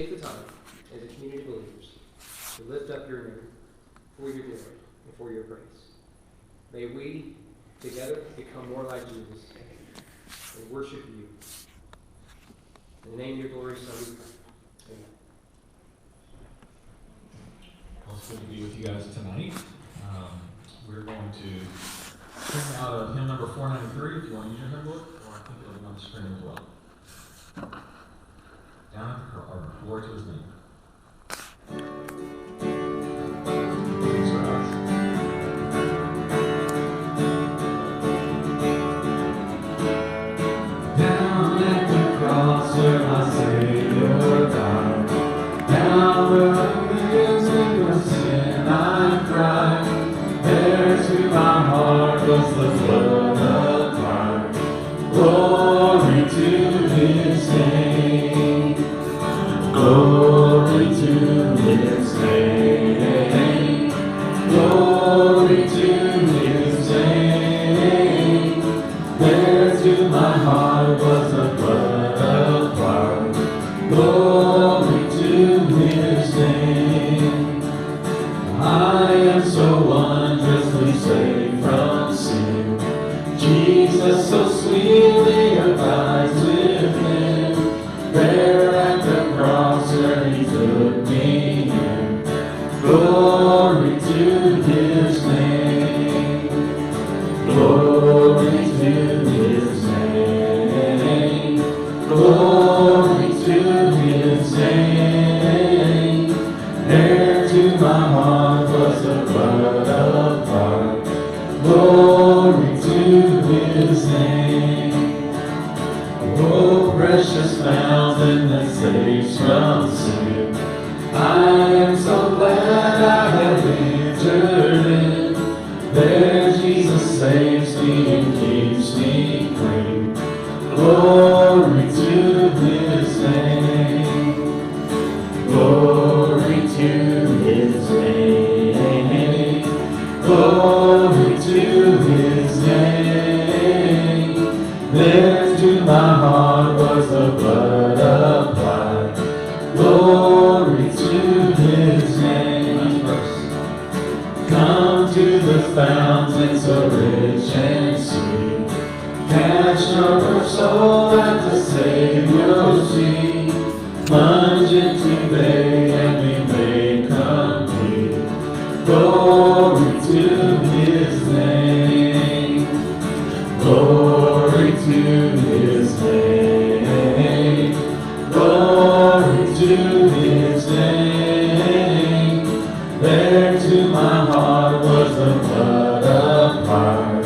Take the time as a community of believers to lift up your name for your glory and for your praise. May we together become more like Jesus and worship you. In the name of your glory, Son, we pray. Amen. Well, it's good to be with you guys tonight. We're going to sing out of hymn number 493, if you want to use your hymn book, or I think it'll be on the screen as well. Down at the cross, glory to his name. Thanks for us. Down at the cross where my Savior died, down where I lives in your sin I cried, there to my heart was the blood applied. Glory to his name. Glory to his name. Glory to his name. There to my heart was the blood applied. Glory to his name. I am so wondrously saved from sin. Jesus so sweetly abides within. There at the cross where he took me in. Glory to his name. Glory to his name. Glory to his name. There to my heart was the blood applied. Glory to his name. Oh, precious fountain that saves from sin, I am so glad I have entered in. There Jesus saves me and keeps me clean. Glory to his name. Glory to his name. Glory to his name. There to my heart was the blood applied. Glory to his name. Come to the fountain so rich and sweet. Catch your soul at the Savior's feet. Plunge into day and be made complete. Glory to his name. Glory to his name. Glory to his name. There to my heart was the blood applied.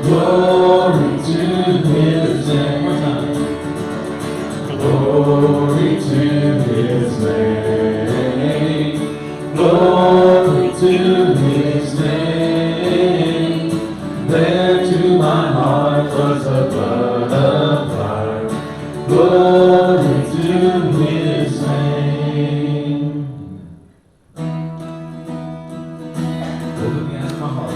Glory to his name. Glory to his name. Glory to his name. There to my heart was the blood applied. Glory to his name. Open the eyes of my heart.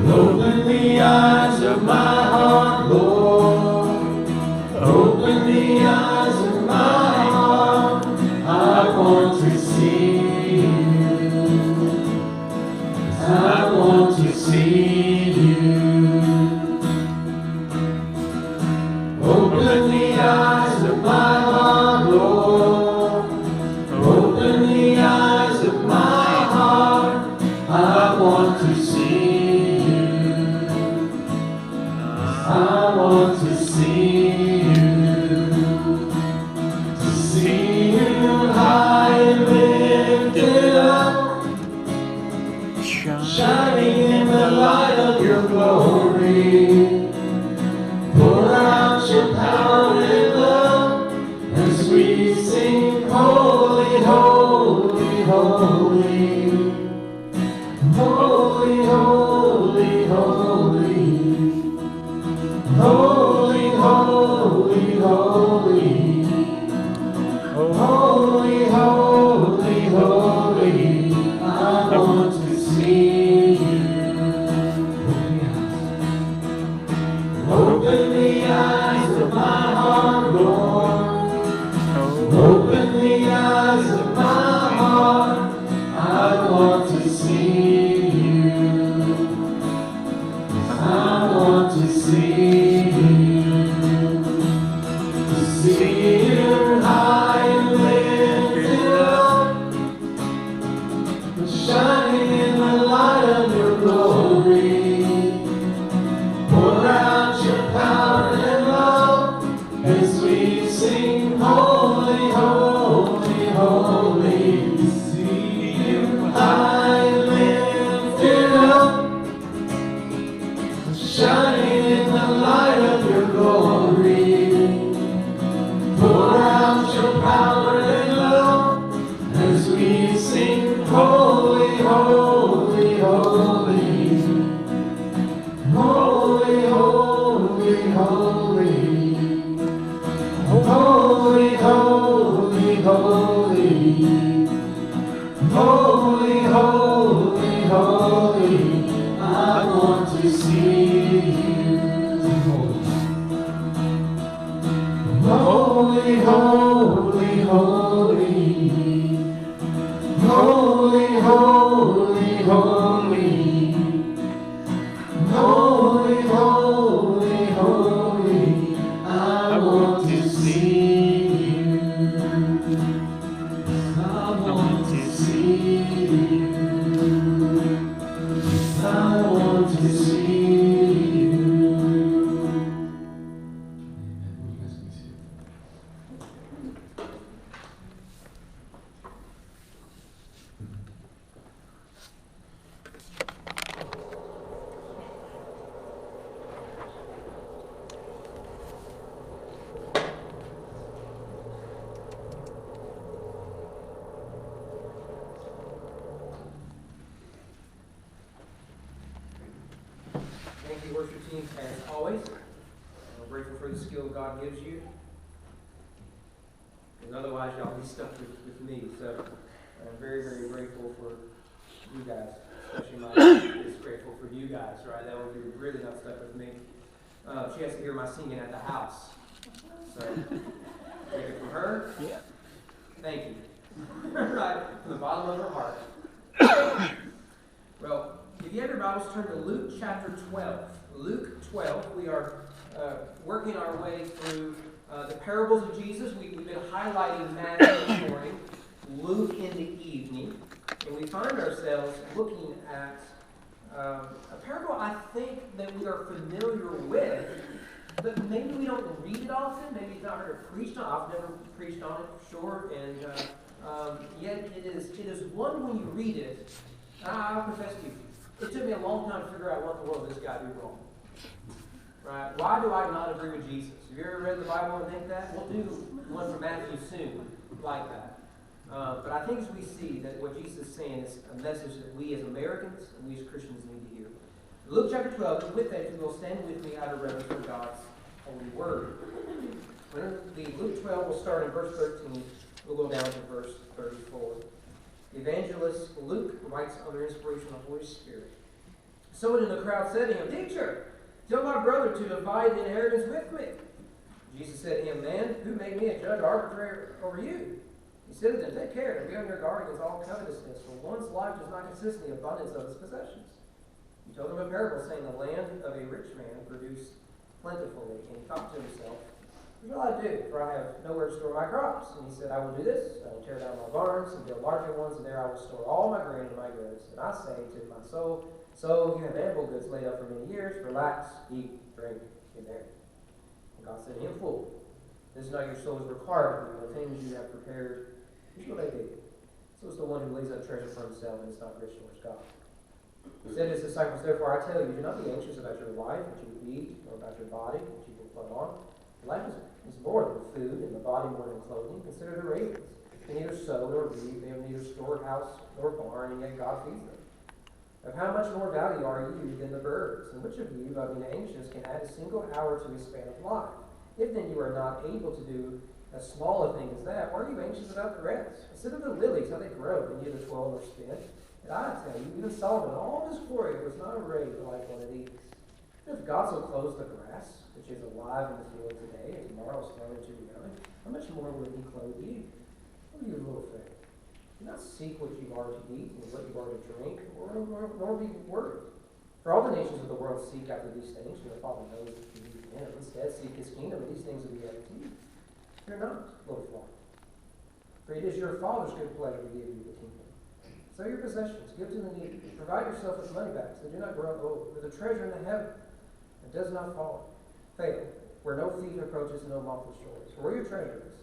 Open the eyes of my heart, Lord. Open the eyes of my heart. I want to see you. I want to see you. Open the eyes of my heart, Lord. Open the eyes of my heart. I want to see you. I want to see you. To see you high and lifted up, shining in the light of your glory. Pour out your power and love as we sing, holy, holy, holy. Holy, holy, holy. Holy, holy. to see you. Holy, holy, holy. Holy, holy, holy. Holy, holy, holy. I want to see you. I want to see you. I want to see you. Amen. You guys can see it. Thank you, worship team, as always. I'm grateful for the skill God gives you. Because otherwise, y'all be stuck with me. So I'm very, very grateful for you guys. Especially my wife is grateful for you guys, right? That would be really not stuck with me. She has to hear my singing at the house. So, take it from her. Yeah. Thank you. Right, from the bottom of her heart. Well, if you have your Bibles, turn to Luke chapter 12. Luke 12, we are working our way through the parables of Jesus. We've been highlighting Matthew this morning, Luke in the evening, and we find ourselves looking at a parable I think that we are familiar with, but maybe we don't read it often. Maybe it's not heard preached on. I've never preached on it, sure, and yet it is one when you read it. I'll confess to you, it took me a long time to figure out what in the world this guy did wrong. Right? Why do I not agree with Jesus? Have you ever read the Bible and think that? We'll do one from Matthew soon, like that. But I think as we see that what Jesus is saying is a message that we as Americans and we as Christians need to hear. Luke chapter 12, and with that, if you will stand with me out of reverence for God's holy word. Luke 12 will start in verse 13. We'll go down to verse 34. The evangelist Luke writes under inspiration of the Holy Spirit. Someone in the crowd said to him, "Teacher, tell my brother to divide the inheritance with me." Jesus said to him, "Man, who made me a judge or arbitrator over you?" He said to them, "Take care and be on your guard against all covetousness, for one's life does not consist in the abundance of his possessions." He told them a parable, saying, "The land of a rich man produced plentifully, and he thought to himself, what shall I do? For I have nowhere to store my crops." And he said, "I will do this. I will tear down my barns and build larger ones, and there I will store all my grain and my goods. And I say to my soul, so you have ample goods laid up for many years. Relax, eat, drink, get married." And God said to him, "Fool, this is not your soul's required of you. The things you have prepared, which will they be? So is the one who lays up treasure for himself and is not rich towards God." He said to his disciples, "Therefore I tell you, do not be anxious about your life, what you will eat, or about your body, what you will put on. Life is more than food, and the body more than clothing. Consider the ravens. They neither sow nor reap. They have neither storehouse nor barn, and yet God feeds them. Of how much more value are you than the birds? And which of you, by being anxious, can add a single hour to his span of life? If then you are not able to do as small a thing as that, why are you anxious about the rest? Consider the lilies, how they grow. They neither toil nor spin. And I tell you, even Solomon, in all his glory, was not arrayed like one of these. If God so clothes the grass, which is alive in the field today, and tomorrow is thrown into the oven, how much more will he clothe you? O you of little faith? Do not seek what you are to eat and what you are to drink, nor be worried. For all the nations of the world seek after these things, and the Father knows that you need them. Instead, seek his kingdom, and these things will be added to you. Fear not, little flock. For it is your Father's good pleasure to give you the kingdom. Sell your possessions, give to the needy, provide yourself with money bags that do not grow old, with a treasure in the heaven that does not fail, where no thief approaches and no moth destroys. For where your treasure is,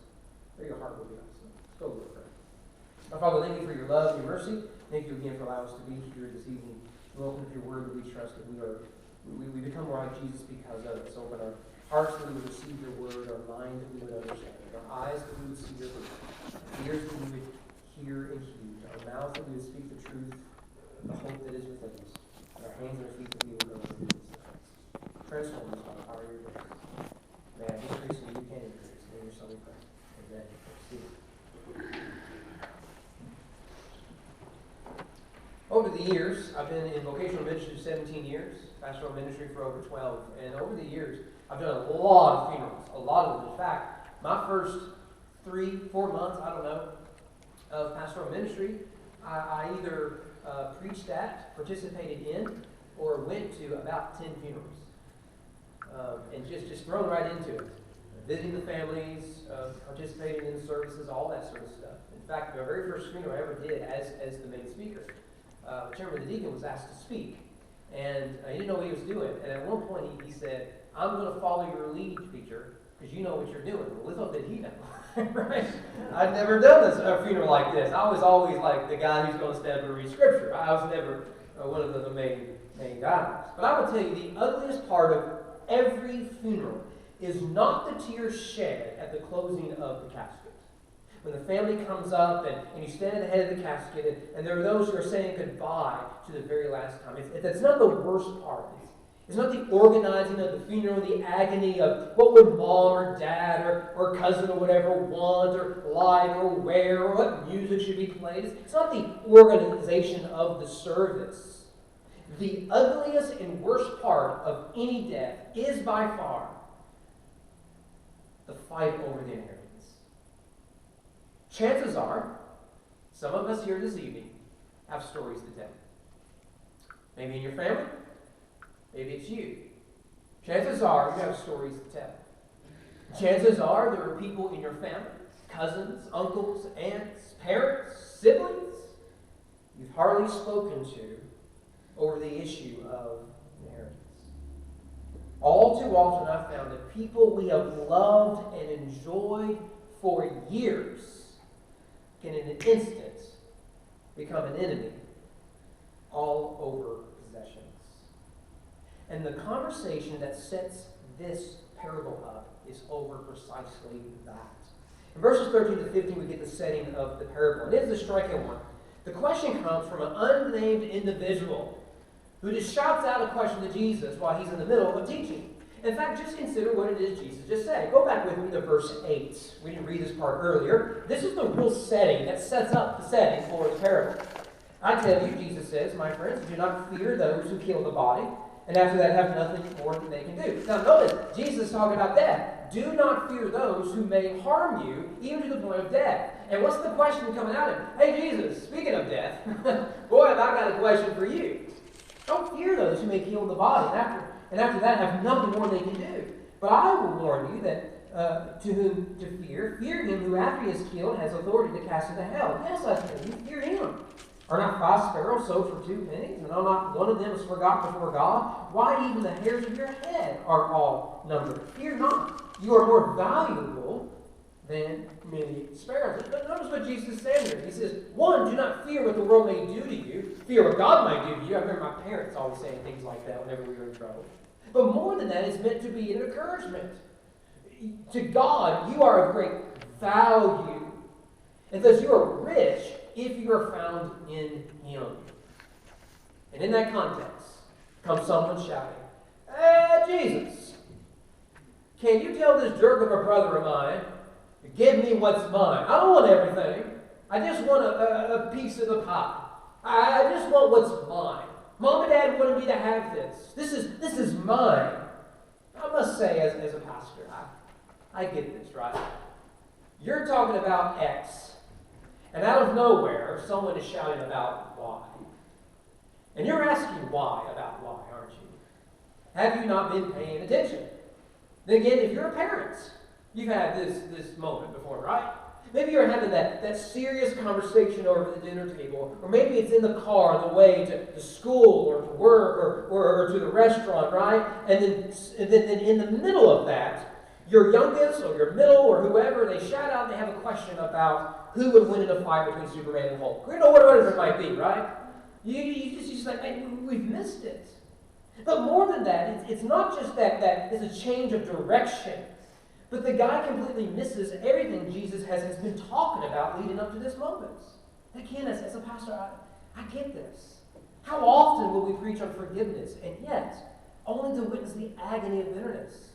there your heart will be also. Let's go with prayer. Our Father, thank you for your love and your mercy. Thank you again for allowing us to be here this evening. We open up your word that we trust that we become more like Jesus because of it. So open our hearts that we would receive your word, our mind that we would understand it, our eyes that we would see your word, our ears that we would hear and heed, our mouth that we would speak the truth, the hope that is within us, and our hands and our feet that we would go with these things. Transform us by the power of your grace. May I decrease and you can increase. In your Son we pray. Amen. See. Over the years, I've been in vocational ministry 17 years. pastoral ministry for over 12. And over the years, I've done a lot of funerals, a lot of them. In fact, my first 3-4 months, I don't know, of pastoral ministry, I either preached at, participated in, or went to about 10 funerals. And just thrown right into it. Visiting the families, participating in the services, all that sort of stuff. In fact, the very first funeral I ever did as the main speaker, the chairman of the deacon was asked to speak. And he didn't know what he was doing. And at one point he said, I'm going to follow your lead, preacher, because you know what you're doing. Well, little did he know. Right? I'd never done a funeral like this. I was always like the guy who's going to stand up and read scripture. I was never one of the main guys. But I will tell you, the ugliest part of every funeral is not the tears shed at the closing of the casket. When the family comes up and you stand at the head of the casket and there are those who are saying goodbye to the very last time. That's not the worst part. It's not the organizing of the funeral, the agony of what would mom or dad or cousin or whatever want or like or wear or what music should be played. It's not the organization of the service. The ugliest and worst part of any death is by far the fight over the inheritance. Chances are, some of us here this evening have stories to tell. Maybe in your family, maybe it's you. Chances are you have stories to tell. Chances are there are people in your family, cousins, uncles, aunts, parents, siblings, you've hardly spoken to over the issue of inheritance. All too often I've found that people we have loved and enjoyed for years can in an instant become an enemy all over possessions. And the conversation that sets this parable up is over precisely that. In verses 13 to 15 we get the setting of the parable. And it is a striking one. The question comes from an unnamed individual who just shouts out a question to Jesus while he's in the middle of teaching. In fact, just consider what it is Jesus just said. Go back with me to verse 8. We didn't read this part earlier. This is the real setting that sets up the setting for the parable. I tell you, Jesus says, my friends, do not fear those who kill the body, and after that have nothing more that they can do. Now notice, Jesus is talking about death. Do not fear those who may harm you, even to the point of death. And what's the question coming out of him? Hey, Jesus, speaking of death, boy, have I got a question for you. Don't fear those who may kill the body, and after that have nothing more they can do. But I will warn you that to whom to fear him who after he is killed has authority to cast into hell. Yes, I tell you, fear him. Are not 5 sparrows sold for 2 pennies, and are not one of them is forgotten before God? Why, even the hairs of your head are all numbered. Fear not. You are more valuable than many sparrows. But notice what Jesus is saying here. He says, 1, do not fear what the world may do to you. Fear what God might do to you. I remember my parents always saying things like that whenever we were in trouble. But more than that, it's meant to be an encouragement. To God, you are of great value. And thus you are rich if you are found in him. And in that context comes someone shouting, Jesus, can you tell this jerk of a brother of mine to give me what's mine? I don't want everything. I just want a piece of the pie. I just want what's mine. Mom and Dad wanted me to have this. This is mine. I must say, as a pastor, I get this, right? You're talking about X. And out of nowhere, someone is shouting about Y. And you're asking why about Y, aren't you? Have you not been paying attention? Then again, if you're a parent, you've had this moment before, right? Maybe you're having that serious conversation over the dinner table, or maybe it's in the car on the way to school or to work or to the restaurant, right? And then in the middle of that, your youngest or your middle or whoever, they shout out and they have a question about who would win in a fight between Superman and Hulk. You know, whatever it might be, right? You just like, man, we've missed it. But more than that, it's not just that it's a change of direction. But the guy completely misses everything Jesus has been talking about leading up to this moment. Again, as a pastor, I get this. How often will we preach on forgiveness, and yet only to witness the agony of bitterness?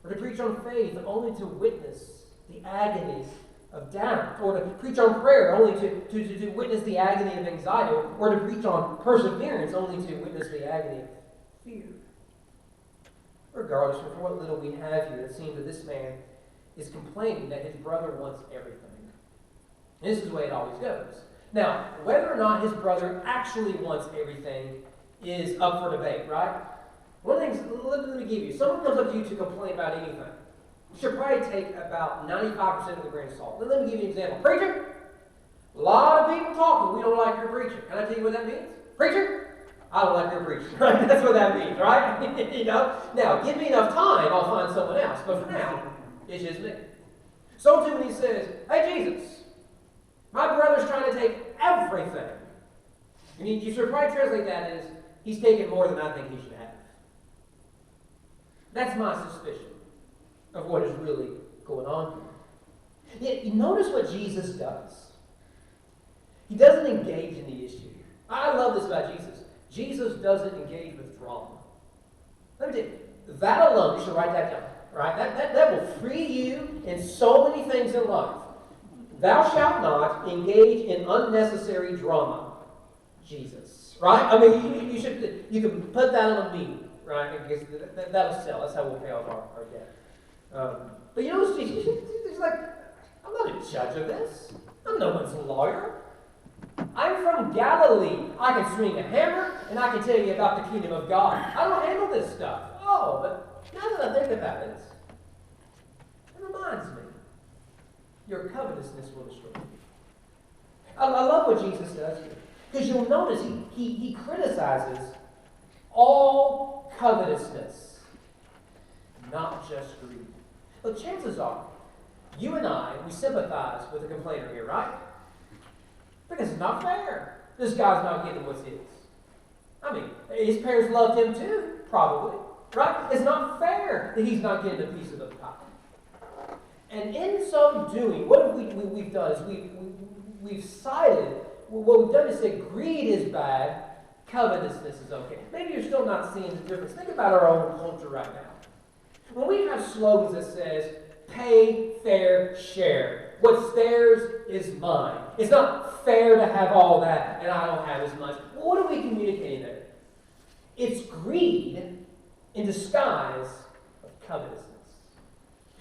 Or to preach on faith, only to witness the agony of doubt? Or to preach on prayer, only to witness the agony of anxiety? Or to preach on perseverance, only to witness the agony of fear? Regardless, for what little we have here, it seems that this man is complaining that his brother wants everything. And this is the way it always goes. Now, whether or not his brother actually wants everything is up for debate, right? One of the things, let me give you, someone comes up to you to complain about anything. You should probably take about 95% of the grain of salt. Let me give you an example. Preacher, a lot of people talking, we don't like your preaching. Can I tell you what that means? Preacher, I don't like your preaching. Right? That's what that means, right? You know? Now, give me enough time, I'll find someone else. But for now, it's just me. So too when he says, hey, Jesus, my brother's trying to take everything. You should probably translate that as, he's taking more than I think he should have. That's my suspicion of what is really going on here. Yet, you notice what Jesus does. He doesn't engage in the issue. I love this about Jesus. Jesus doesn't engage with drama. Let me tell you, that alone, you should write that down. Right? That will free you in so many things in life. Thou shalt not engage in unnecessary drama. Jesus. Right? I mean, you can put that on a meme. Right? Because that'll sell. That's how we'll pay off our debt. But you know, he's like, I'm not a judge of this. I'm no one's lawyer. I'm from Galilee. I can swing a hammer, and I can tell you about the kingdom of God. I don't handle this stuff. Oh, but now that I think about it, it reminds me, your covetousness will destroy you. I love what Jesus does here. Because you'll notice he criticizes all covetousness, not just greed. Look, chances are, you and I, we sympathize with the complainer here, right? Because it's not fair. This guy's not getting what's his. I mean, his parents loved him too, probably. Right? It's not fair that he's not getting a piece of the pie. And in so doing, what have we've done is we've cited, what we've done is say greed is bad, covetousness is okay. Maybe you're still not seeing the difference. Think about our own culture right now. When we have slogans that says, pay, fair, share. What's theirs is mine. It's not fair to have all that and I don't have as much. Well, what are we communicating there? It's greed in disguise of covetousness.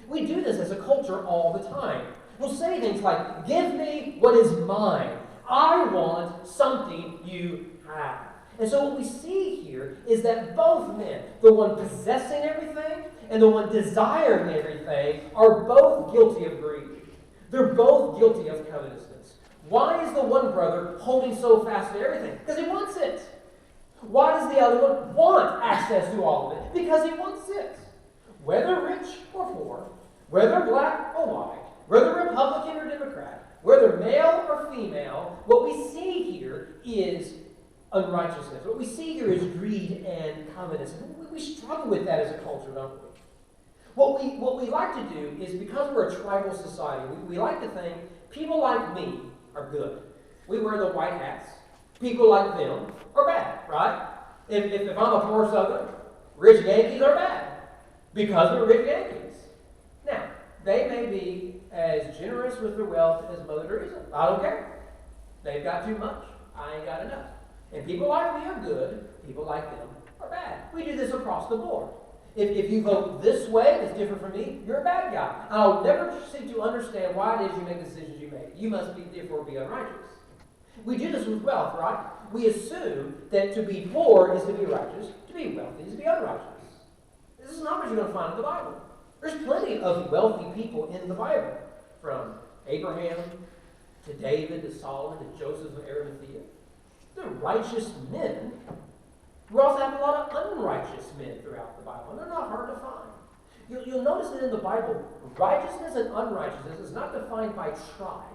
We do this as a culture all the time. We'll say things like, give me what is mine. I want something you have. And so what we see here is that both men, the one possessing everything and the one desiring everything, are both guilty of greed. They're both guilty of covetousness. Why is the one brother holding so fast to everything? Because he wants it. Why does the other one want access to all of it? Because he wants it. Whether rich or poor, whether black or white, whether Republican or Democrat, whether male or female, what we see here is unrighteousness. What we see here is greed and covetousness. We struggle with that as a culture, don't we? What we like to do is, because we're a tribal society, we like to think people like me are good. We wear the white hats. People like them are bad, right? If I'm a poor Southern, rich Yankees are bad because we're rich Yankees. Now, they may be as generous with their wealth as Mother Teresa. I don't care. They've got too much. I ain't got enough. And people like me are good. People like them are bad. We do this across the board. If you vote this way that's different from me, you're a bad guy. I'll never seek to understand why it is you make the decisions you make. You must therefore be unrighteous. We do this with wealth, right? We assume that to be poor is to be righteous, to be wealthy is to be unrighteous. This is not what you're going to find in the Bible. There's plenty of wealthy people in the Bible, from Abraham to David to Solomon to Joseph of Arimathea. They're righteous men. We also have a lot of unrighteous men throughout the Bible, and they're not hard to find. You'll notice that in the Bible, righteousness and unrighteousness is not defined by tribe.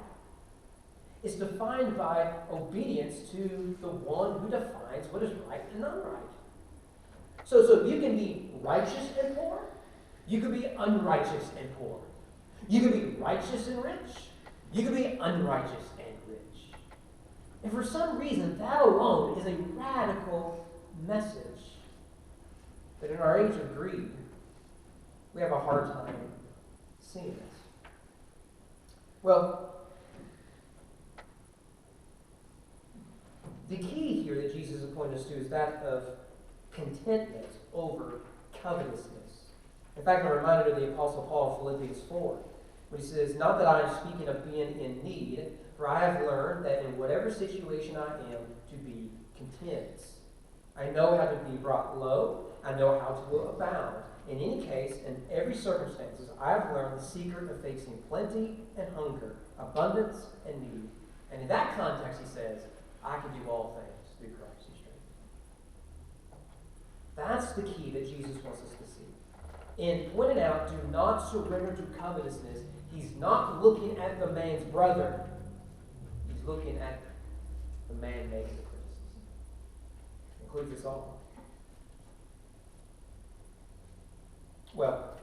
It's defined by obedience to the one who defines what is right and unright. So you can be righteous and poor. You can be unrighteous and poor. You can be righteous and rich. You can be unrighteous and rich. And for some reason, that alone is a radical message. But in our age of greed, we have a hard time seeing it. Well, the key here that Jesus is pointing us to is that of contentment over covetousness. In fact, I'm reminded of the Apostle Paul in Philippians 4, when he says, "Not that I am speaking of being in need, for I have learned that in whatever situation I am, to be content. I know how to be brought low. I know how to abound. In any case, in every circumstances, I have learned the secret of facing plenty and hunger, abundance and need." And in that context, he says, I can do all things through Christ who strengthens me. That's the key that Jesus wants us to see. In pointing out, do not surrender to covetousness, he's not looking at the man's brother. He's looking at the man making the criticism. Includes us all. Well,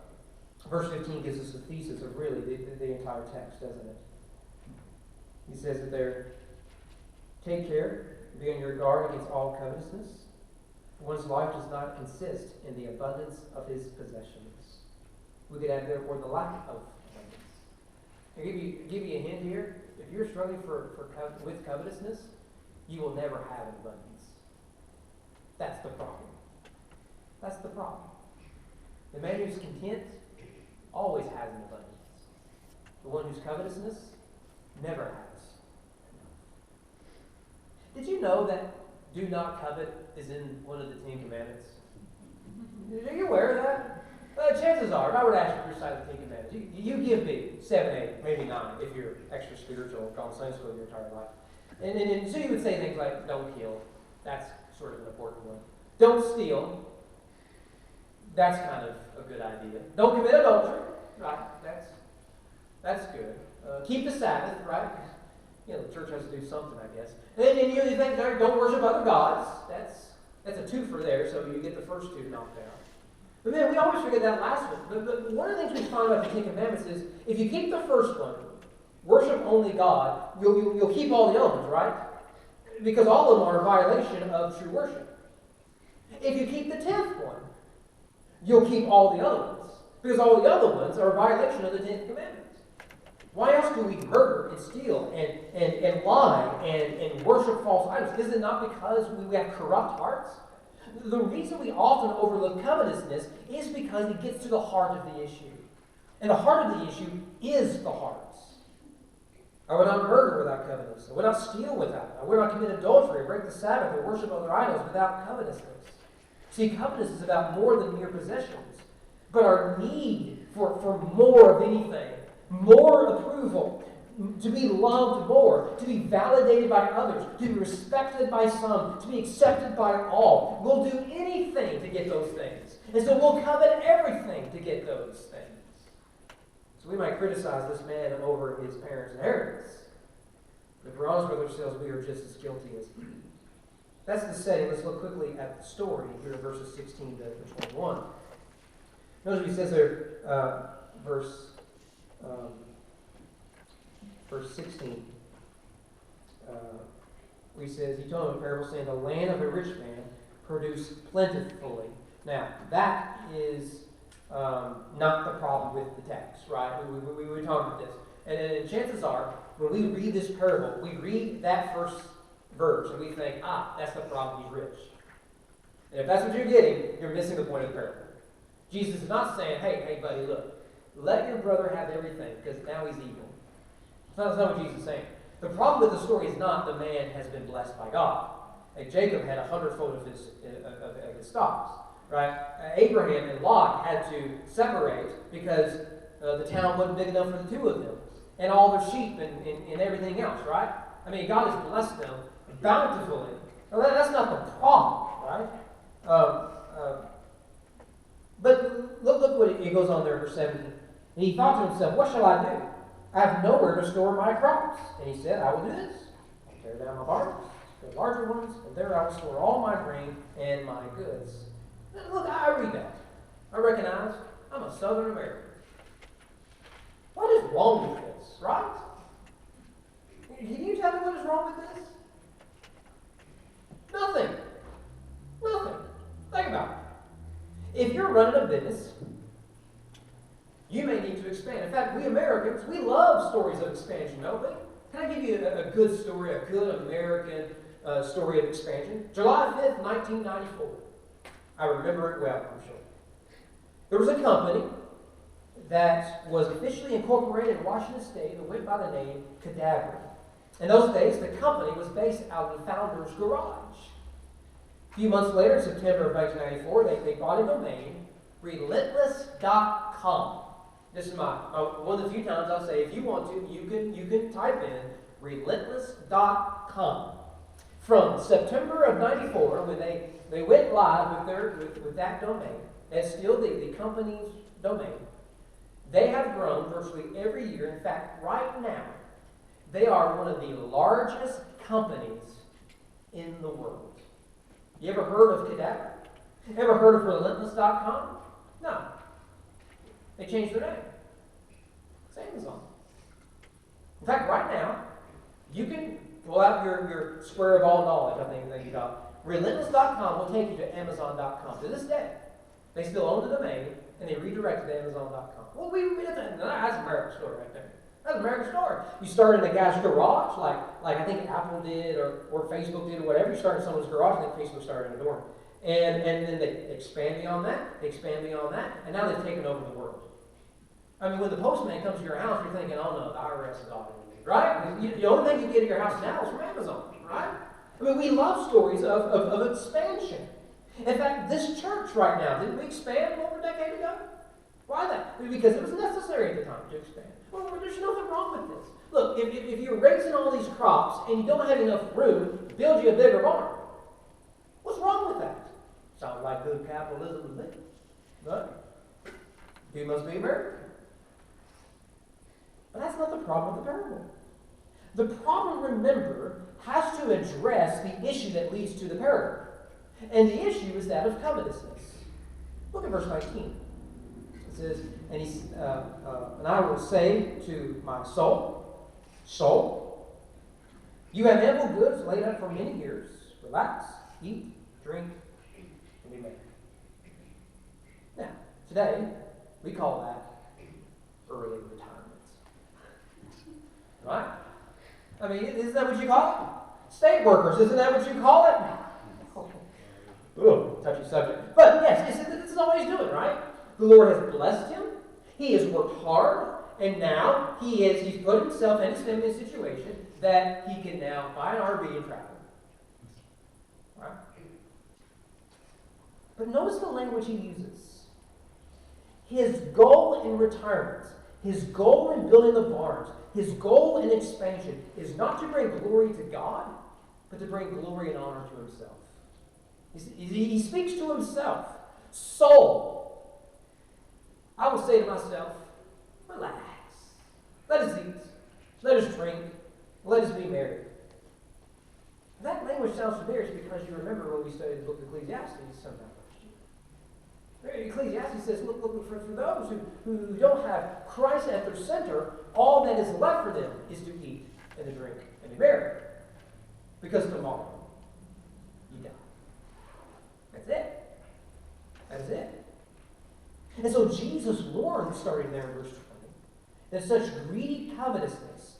verse 15 gives us a thesis of really the entire text, doesn't it? He says that there, take care, be on your guard against all covetousness. One's life does not consist in the abundance of his possessions. We could add therefore the lack of abundance. I'll give you a hint here. If you're struggling with covetousness, you will never have an abundance. That's the problem. That's the problem. The man who's content always has an abundance. The one who's covetousness never has. Did you know that do not covet is in one of the 10 Commandments? Are you aware of that? Chances are, if I were to ask you to recite the 10 Commandments, you give me 7, 8, maybe 9 if you're extra spiritual, gone to Sunday school your entire life. And so you would say things like, don't kill. That's sort of an important one. Don't steal. That's kind of a good idea. Don't commit adultery. Right? That's good. Keep the Sabbath, right? You know, the church has to do something, I guess. And then you think, don't worship other gods. That's a twofer there, so you get the first two knocked out. But then we always forget that last one. But one of the things we find about the 10 Commandments is, if you keep the first one, worship only God, you'll keep all the other ones, right? Because all of them are a violation of true worship. If you keep the 10th one, you'll keep all the other ones. Because all the other ones are a violation of the 10th Commandment. Why else do we murder and steal and lie and worship false idols? Is it not because we have corrupt hearts? The reason we often overlook covetousness is because it gets to the heart of the issue. And the heart of the issue is the hearts. I would not murder without covetousness. I would not steal without it. I would not commit adultery or break the Sabbath or worship other idols without covetousness. See, covetousness is about more than mere possessions, but our need for more of anything. More approval, to be loved more, to be validated by others, to be respected by some, to be accepted by all. We'll do anything to get those things. And so we'll covet everything to get those things. So we might criticize this man over his parents' inheritance. But if we're honest with ourselves, we are just as guilty as he. That's the setting. Let's look quickly at the story here in verses 16 to 21. Notice what he says there, verse 16, where he says, he told him a parable saying, the land of a rich man produced plentifully. Now, that is not the problem with the text, right? We were talking about this. And chances are, when we read this parable, we read that first verse, and we think, that's the problem, he's rich. And if that's what you're getting, you're missing the point of the parable. Jesus is not saying, hey, buddy, look, let your brother have everything, because now he's evil. That's not what Jesus is saying. The problem with the story is not the man has been blessed by God. Like Jacob had 100-fold of his stocks, right? Abraham and Lot had to separate because the town wasn't big enough for the two of them, and all their sheep and everything else, right? I mean, God has blessed them bountifully. Well, that's not the problem, right? But look what it goes on there in verse 17. And he thought to himself, what shall I do? I have nowhere to store my crops. And he said, I will do this. I'll tear down my barns, the larger ones, and there I will store all my grain and my goods. Now, look, I read that. I recognize I'm a Southern American. What is wrong with this, right? Can you tell me what is wrong with this? Nothing. Nothing. Think about it. If you're running a business, you may need to expand. In fact, we Americans, we love stories of expansion, don't we? Can I give you a good story, a good American story of expansion? July 5th, 1994. I remember it well, I'm sure. There was a company that was officially incorporated in Washington State that went by the name Cadaver. In those days, the company was based out of the founder's garage. A few months later, in September of 1994, they bought a domain, relentless.com. This is one of the few times I'll say, if you want to, you can type in relentless.com. From September of 94, when they went live with that domain, that's still the company's domain, they have grown virtually every year. In fact, right now, they are one of the largest companies in the world. You ever heard of Cadaver? Ever heard of relentless.com? No. They changed their name. It's Amazon. In fact, right now, you can pull out your square of all knowledge, I think that you got. Relentless.com will take you to Amazon.com. To this day, they still own the domain, and they redirected to Amazon.com. Well, that's America's story right there. That's America's story. You start in a guy's garage, like I think Apple did, or Facebook did, or whatever. You start in someone's garage, and then Facebook started in a dorm. And then they expand beyond that, and now they've taken over the world. I mean, when the postman comes to your house, you're thinking, oh no, the IRS is auditing me, right? The only thing you get at your house now is from Amazon, right? I mean, we love stories of expansion. In fact, this church right now, didn't we expand over a decade ago? Why that? Because it was necessary at the time to expand. Well, there's nothing wrong with this. Look, if you're raising all these crops and you don't have enough room, build you a bigger barn. What's wrong with that? Sounds like good capitalism to me. But he must be American. But that's not the problem with the parable. The problem, remember, has to address the issue that leads to the parable. And the issue is that of covetousness. Look at verse 19. It says, and I will say to my soul, soul, you have ample goods laid up for many years. Relax, eat, drink, and be merry. Now, today, we call that early retirement. Right? I mean, isn't that what you call it? State workers, isn't that what you call it? Ooh, touchy subject. But yes, this is all he's doing, right? The Lord has blessed him. He has worked hard. And now he's put himself and his family in a situation that he can now buy an RV and travel. Right? But notice the language he uses. His goal in retirement, his goal in building the barns, his goal in expansion is not to bring glory to God, but to bring glory and honor to himself. He speaks to himself. Soul, I will say to myself, relax. Let us eat. Let us drink. Let us be merry. That language sounds familiar because you remember when we studied the book of Ecclesiastes sometime last year. Ecclesiastes says, look for those who don't have Christ at their center, all that is left for them is to eat and to drink and be merry. Because tomorrow, you die. That's it. That is it. And so Jesus warned, starting there in verse 20, that such greedy covetousness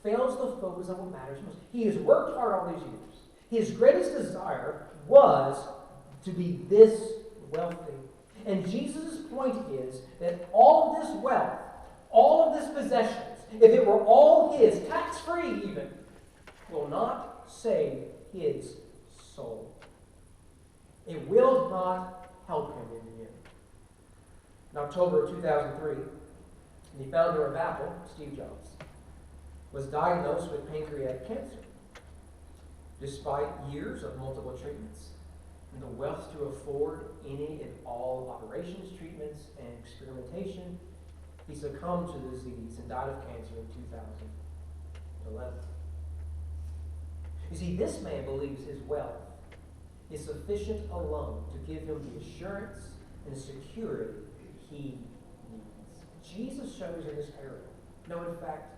fails to focus on what matters most. He has worked hard all these years. His greatest desire was to be this wealthy. And Jesus' point is that all of this wealth, all of this possessions, if it were all his, tax-free even, will not save his soul. It will not help him in the end. In October of 2003, the founder of Apple, Steve Jobs, was diagnosed with pancreatic cancer. Despite years of multiple treatments and the wealth to afford any and all operations, treatments, and experimentation, he succumbed to the disease and died of cancer in 2011. You see, this man believes his wealth is sufficient alone to give him the assurance and security he needs. Jesus shows in this parable, no, in fact,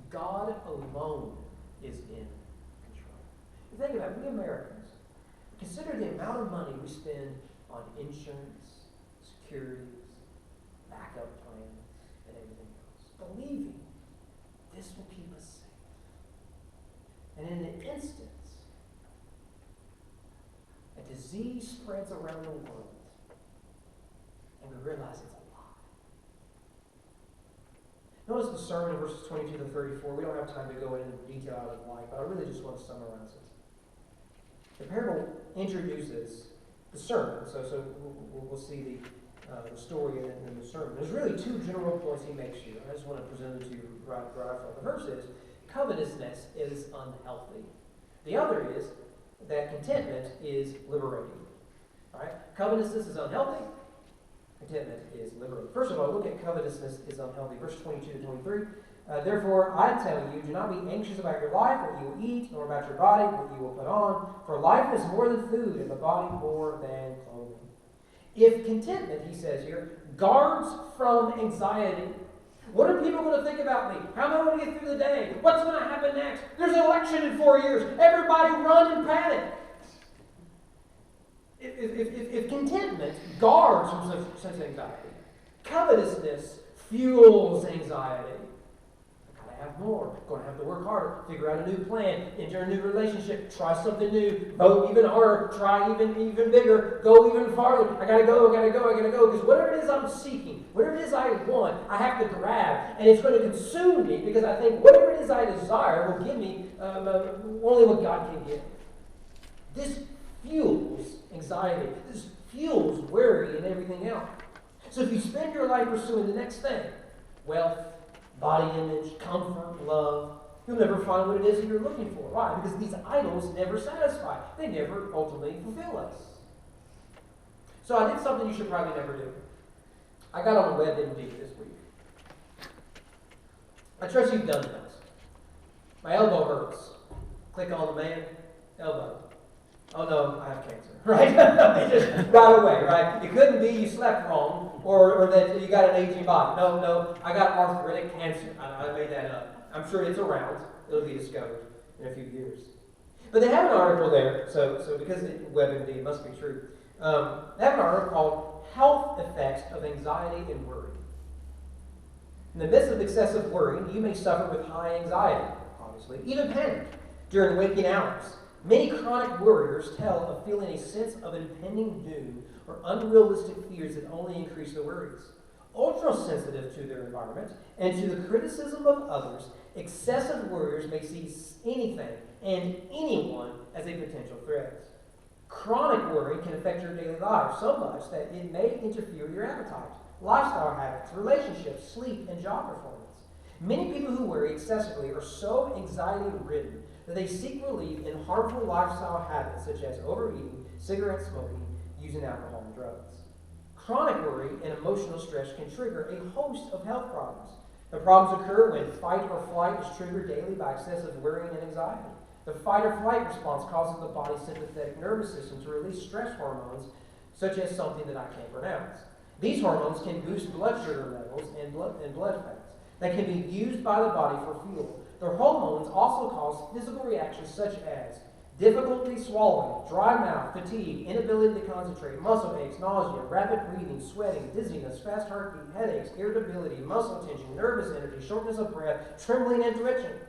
God alone is in control. You think about it, we Americans, consider the amount of money we spend on insurance, securities, backup plans, and everything else, believing this will keep us safe. And in an instant, a disease spreads around the world, and we realize it's a lie. Notice the sermon in verses 22 to 34. We don't have time to go into detail out of life, but I really just want to summarize it. The parable introduces the sermon, so we'll see the story and the sermon. There's really two general points he makes here. I just want to present them to you right off. The first is covetousness is unhealthy. The other is that contentment is liberating. All right? Covetousness is unhealthy. Contentment is liberating. First of all, look at covetousness is unhealthy. Verse 22 to 23. Therefore, I tell you, do not be anxious about your life, what you will eat, nor about your body, what you will put on. For life is more than food, and the body more than clothing. If contentment, he says here, guards from anxiety. What are people going to think about me? How am I going to get through the day? What's going to happen next? There's an election in 4 years. Everybody run and panic. If contentment guards from such anxiety, covetousness fuels anxiety. Have more. Going to have to work harder. Figure out a new plan. Enter a new relationship. Try something new. Vote even harder. Try even bigger. Go even farther. I gotta go. Because whatever it is I'm seeking, whatever it is I want, I have to grab, and it's going to consume me because I think whatever it is I desire will give me only what God can give. This fuels anxiety. This fuels worry and everything else. So if you spend your life pursuing the next thing, wealth, body image, comfort, love, you'll never find what it is that you're looking for. Why? Because these idols never satisfy. They never ultimately fulfill us. So I did something you should probably never do. I got on WebMD this week. I trust you've done this. My elbow hurts. Click on the man, elbow. Oh no, I have cancer, right? Just right away, right? It couldn't be you slept wrong or that you got an aging body. No, I got arthritic cancer. I made that up. I'm sure it's around. It'll be discovered in a few years. But they have an article there, so because WebMD, it must be true. They have an article called Health Effects of Anxiety and Worry. In the midst of excessive worry, you may suffer with high anxiety, obviously, even panic during waking hours. Many chronic worriers tell of feeling a sense of impending doom or unrealistic fears that only increase the worries. Ultra-sensitive to their environment and to the criticism of others, excessive worriers may see anything and anyone as a potential threat. Chronic worry can affect your daily life so much that it may interfere with your appetite, lifestyle habits, relationships, sleep, and job performance. Many people who worry excessively are so anxiety-ridden that they seek relief in harmful lifestyle habits such as overeating, cigarette smoking, using alcohol and drugs. Chronic worry and emotional stress can trigger a host of health problems. The problems occur when fight or flight is triggered daily by excessive worrying and anxiety. The fight or flight response causes the body's sympathetic nervous system to release stress hormones, such as something that I can't pronounce. These hormones can boost blood sugar levels and blood fats that can be used by the body for fuel. The hormones also cause physical reactions such as difficulty swallowing, dry mouth, fatigue, inability to concentrate, muscle aches, nausea, rapid breathing, sweating, dizziness, fast heartbeat, headaches, irritability, muscle tension, nervous energy, shortness of breath, trembling, and twitching.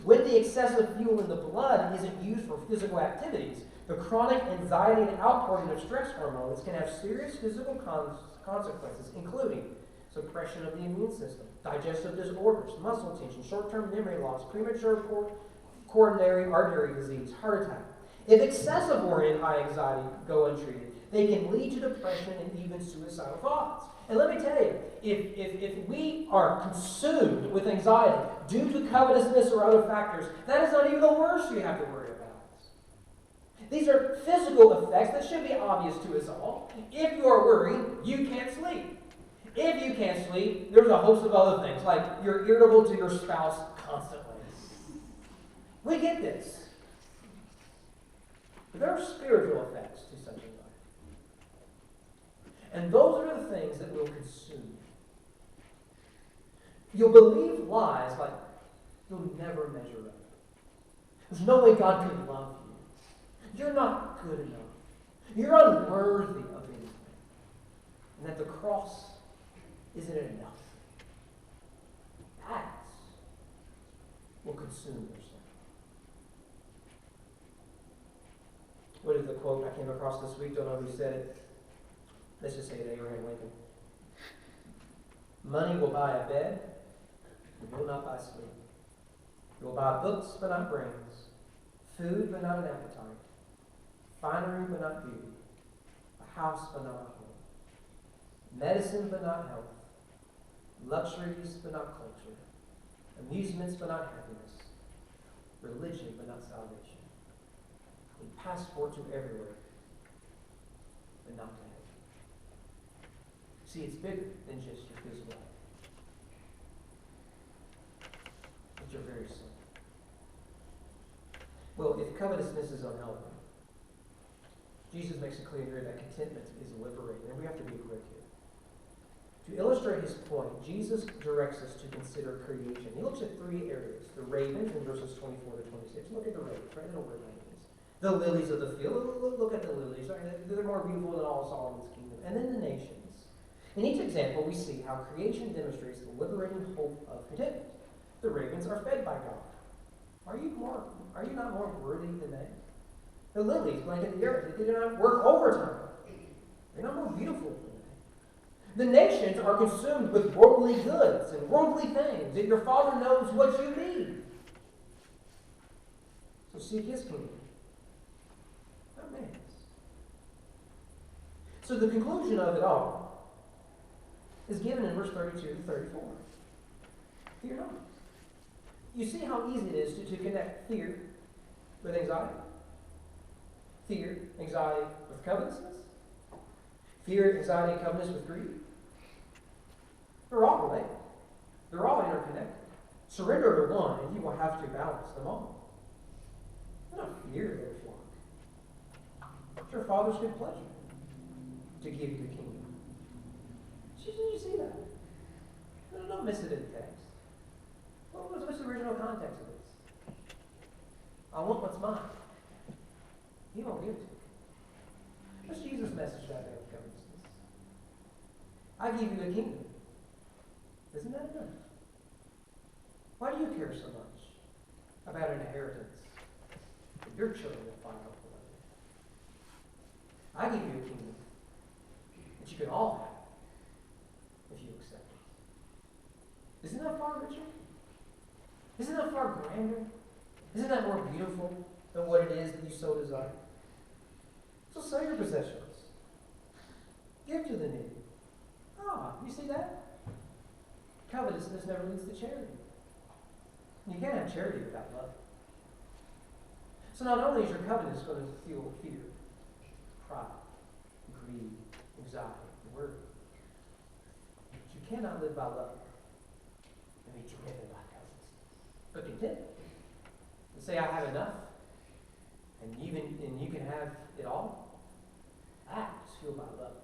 When the excessive fuel in the blood isn't used for physical activities, the chronic anxiety and outpouring of stress hormones can have serious physical consequences, including suppression of the immune system, digestive disorders, muscle tension, short-term memory loss, premature coronary artery disease, heart attack. If excessive worry and high anxiety go untreated, they can lead to depression and even suicidal thoughts. And let me tell you, if we are consumed with anxiety due to covetousness or other factors, that is not even the worst you have to worry about. These are physical effects that should be obvious to us all. If you are worrying, you can't sleep. If you can't sleep, there's a host of other things, like you're irritable to your spouse constantly. We get this. But there are spiritual effects to such a life. And those are the things that will consume you. You'll believe lies like you'll never measure up. There's no way God could love you. You're not good enough. You're unworthy of anything. And that the cross isn't enough. That will consume your soul. What is the quote I came across this week? Don't know who said it. Let's just say it, Abraham Lincoln. Money will buy a bed, it will not buy sleep. It will buy books, but not brains. Food, but not an appetite. Finery, but not beauty. A house, but not a home. Medicine, but not health. Luxuries, but not culture. Amusements, but not happiness. Religion, but not salvation. A passport to everywhere, but not to heaven. See, it's bigger than just your physical life. It's your very soul. Well, if covetousness is unhealthy, Jesus makes it clear here that contentment is liberating, and we have to be quick here. To illustrate his point, Jesus directs us to consider creation. He looks at three areas. The ravens in verses 24 to 26. Look at the ravens, right? Little ravens. The lilies of the field. Look at the lilies. Right? They're more beautiful than all Solomon's kingdom. And then the nations. In each example, we see how creation demonstrates the liberating hope of contentment. The ravens are fed by God. Are you not more worthy than they? The lilies blanket the earth. They do not work overtime. They're not more beautiful than they. The nations are consumed with worldly goods and worldly things, and your Father knows what you need. So seek his kingdom, not man's. So the conclusion of it all is given in verse 32 to 34. Fear not. You see how easy it is to connect fear with anxiety? Fear, anxiety with covetousness? Fear, anxiety, and covetousness with greed? They're all related. They're all interconnected. Surrender to one, and you will have to balance them all. Do not fear their flock. It's your Father's good pleasure to give you the kingdom. Did you see that? No, don't miss it in the text. What's the original context of this? I want what's mine. He won't give it to me. What's Jesus' message that day of covetousness? I give you the kingdom. Isn't that enough? Why do you care so much about an inheritance that your children will find out for later? I give you a kingdom that you can all have if you accept it. Isn't that far richer? Isn't that far grander? Isn't that more beautiful than what it is that you so desire? So sell your possessions. Give to the needy. You see that? Covetousness never leads to charity. You can't have charity without love. So not only is your covetousness going to fuel fear, pride, greed, anxiety, and worry, but you cannot live by love and be driven by covetousness. But content. And say, I have enough, and you can have it all. That is fueled by love.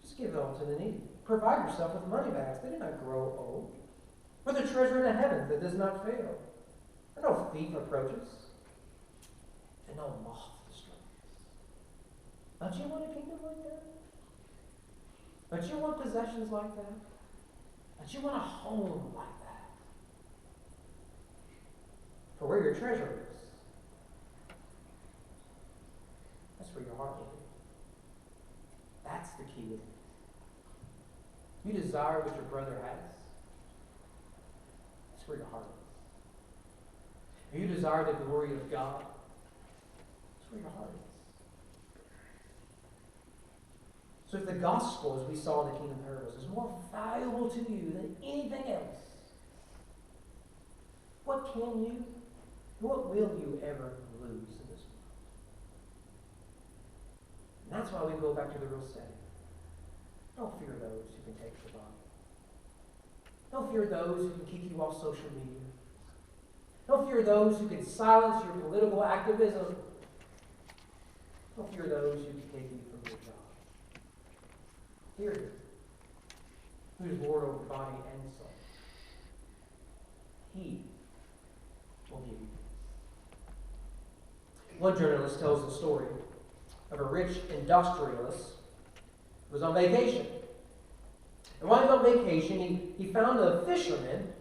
Just give it all to the needy. Provide yourself with money bags. They do not grow old. With a treasure in the heavens that does not fail. And no thief approaches. And no moth destroys. Don't you want a kingdom like that? Don't you want possessions like that? Don't you want a home like that? For where your treasure is, that's where your heart will be. That's the key with it. You desire what your brother has, that's where your heart is. If you desire the glory of God, that's where your heart is. So if the gospel, as we saw in the kingdom parables, is more valuable to you than anything else, what will you ever lose in this world? And that's why we go back to the real setting. Don't fear those who can take your body. Don't fear those who can keep you off social media. Don't fear those who can silence your political activism. Don't fear those who can take you from your job. Fear him, who is Lord over body and soul. He will give you peace. One journalist tells the story of a rich industrialist who was on vacation. And while he was on vacation, he found a fisherman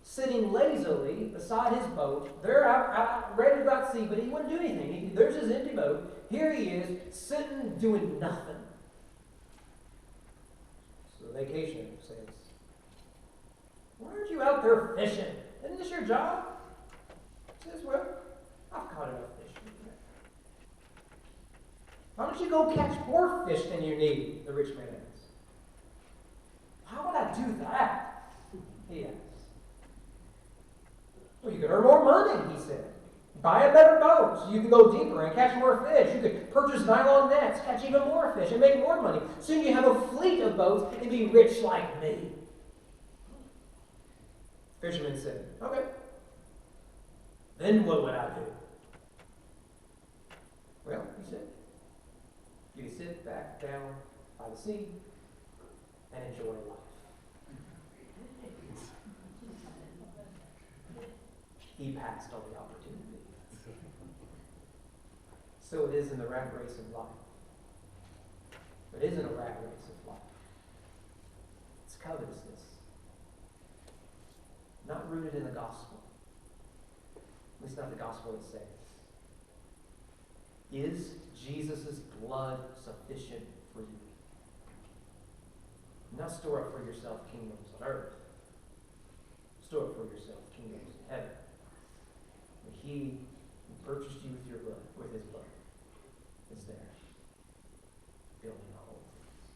sitting lazily beside his boat. They're out ready to go out to sea, but he wouldn't do anything. There's his empty boat. Here he is, sitting, doing nothing. The vacationer says, "Why aren't you out there fishing? Isn't this your job?" He says, "Well, I've caught enough fish for today." "Why don't you go catch more fish than you need?" the rich man asks. "How would I do that?" he asks. "Well, you could earn more money," he said. "Buy a better boat so you can go deeper and catch more fish. You could purchase nylon nets, catch even more fish, and make more money. Soon you have a fleet of boats and be rich like me." Fisherman said, "Okay. Then what would I do?" "Well," he said, "you sit back down by the sea and enjoy life." He passed on the opportunity. So it is in the rat race of life. It isn't a rat race of life. It's covetousness. Not rooted in the gospel. At least not the gospel it says. Is Jesus' blood sufficient for you? Not store up for yourself kingdoms on earth. Store up for yourself kingdoms in heaven. And he who purchased you with your blood, with his blood, is there, building a whole things.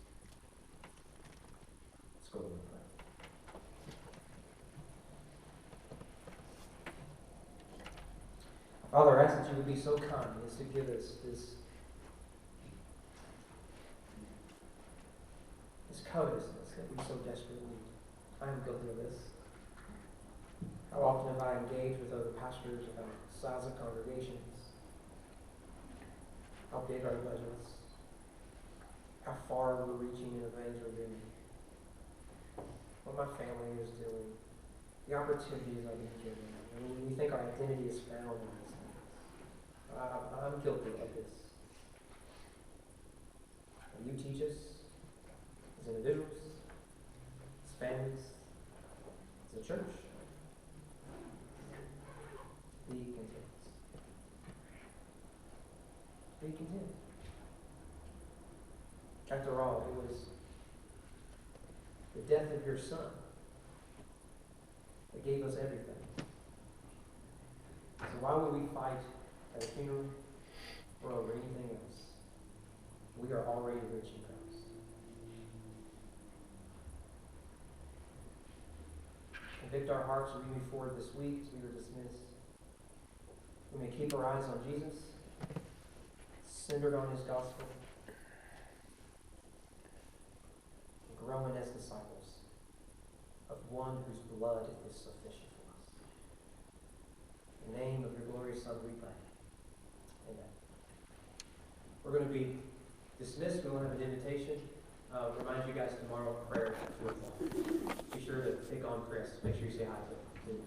Let's go to the prayer. Father, I ask that you would be so kind as to give us this covetousness that we so desperately need. I am guilty of this. How often have I engaged with other pastors about size of congregations? How big our budgets? How far we're reaching in the things we're doing? What my family is doing? The opportunities I've been given? And we think our identity is found in these things. I'm guilty of this. And you teach us as individuals, as families, as a church. Be content. Be content. After all, it was the death of your son that gave us everything. So why would we fight at a funeral or over anything else? We are already rich in Christ. Convict our hearts as we move forward this week as we are dismissed. We may keep our eyes on Jesus, centered on his gospel, and growing as disciples of one whose blood is sufficient for us. In the name of your glorious Son, we pray. Amen. We're going to be dismissed. We won't have an invitation. Remind you guys tomorrow prayer at 4 o'clock. Be sure to pick on Chris. Make sure you say hi to him.